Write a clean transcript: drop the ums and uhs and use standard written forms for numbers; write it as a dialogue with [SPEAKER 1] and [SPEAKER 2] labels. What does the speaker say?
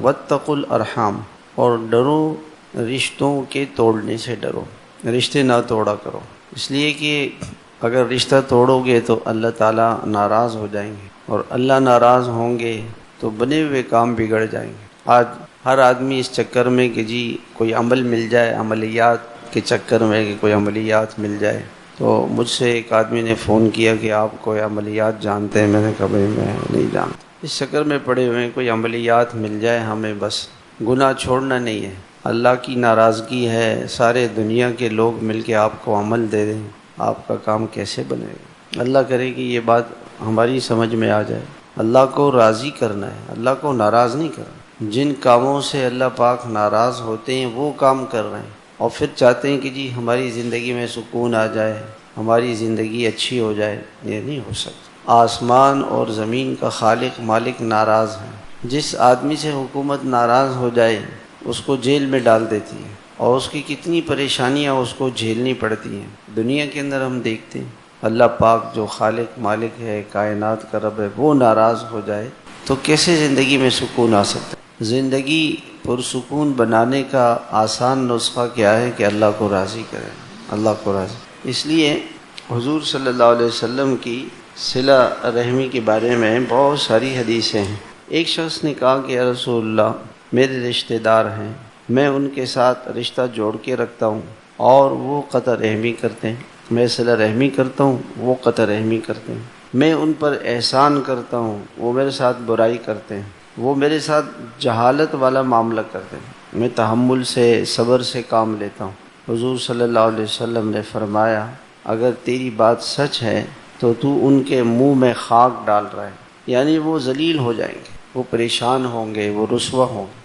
[SPEAKER 1] واتقوا الارحام، اور ڈرو رشتوں کے توڑنے سے ڈرو، رشتے نہ توڑا کرو، اس لیے کہ اگر رشتہ توڑو گے تو اللہ تعالیٰ ناراض ہو جائیں گے، اور اللہ ناراض ہوں گے تو بنے ہوئے کام بگڑ جائیں گے۔ آج ہر آدمی اس چکر میں کہ جی کوئی عمل مل جائے، عملیات کے چکر میں کہ کوئی عملیات مل جائے، تو مجھ سے ایک آدمی نے فون کیا کہ آپ کوئی عملیات جانتے ہیں؟ میں نے کہا بھائی میں نہیں جانتا، اس چکر میں پڑے ہوئے ہیں، کوئی عملیات مل جائے ہمیں، بس گناہ چھوڑنا نہیں ہے، اللہ کی ناراضگی ہے، سارے دنیا کے لوگ مل کے آپ کو عمل دے دیں، آپ کا کام کیسے بنے گا؟ اللہ کرے کہ یہ بات ہماری سمجھ میں آ جائے۔ اللہ کو راضی کرنا ہے، اللہ کو ناراض نہیں کرنا۔ جن کاموں سے اللہ پاک ناراض ہوتے ہیں وہ کام کر رہے ہیں، اور پھر چاہتے ہیں کہ جی ہماری زندگی میں سکون آ جائے، ہماری زندگی اچھی ہو جائے، یہ نہیں ہو سکتا۔ آسمان اور زمین کا خالق مالک ناراض ہے۔ جس آدمی سے حکومت ناراض ہو جائے اس کو جیل میں ڈال دیتی ہے، اور اس کی کتنی پریشانیاں اس کو جھیلنی پڑتی ہیں۔ دنیا کے اندر ہم دیکھتے ہیں اللہ پاک جو خالق مالک ہے، کائنات کا رب ہے، وہ ناراض ہو جائے تو کیسے زندگی میں سکون آ سکتا ہے؟ زندگی پرسکون بنانے کا آسان نسخہ کیا ہے کہ اللہ کو راضی کریں، اللہ کو راضی۔ اس لیے حضور صلی اللہ علیہ وسلم کی صلہ رحمی کے بارے میں بہت ساری حدیثیں ہیں۔ ایک شخص نے کہا کہ یا رسول اللہ، میرے رشتہ دار ہیں، میں ان کے ساتھ رشتہ جوڑ کے رکھتا ہوں اور وہ قطع رحمی کرتے ہیں، میں صلہ رحمی کرتا ہوں، وہ قطع رحمی کرتے ہیں، میں ان پر احسان کرتا ہوں، وہ میرے ساتھ برائی کرتے ہیں، وہ میرے ساتھ جہالت والا معاملہ کرتے ہیں، میں تحمل سے، صبر سے کام لیتا ہوں۔ حضور صلی اللہ علیہ وسلم نے فرمایا اگر تیری بات سچ ہے تو ان کے منہ میں خاک ڈال رہا ہے، یعنی وہ ذلیل ہو جائیں گے، وہ پریشان ہوں گے، وہ رسوا ہوں گے۔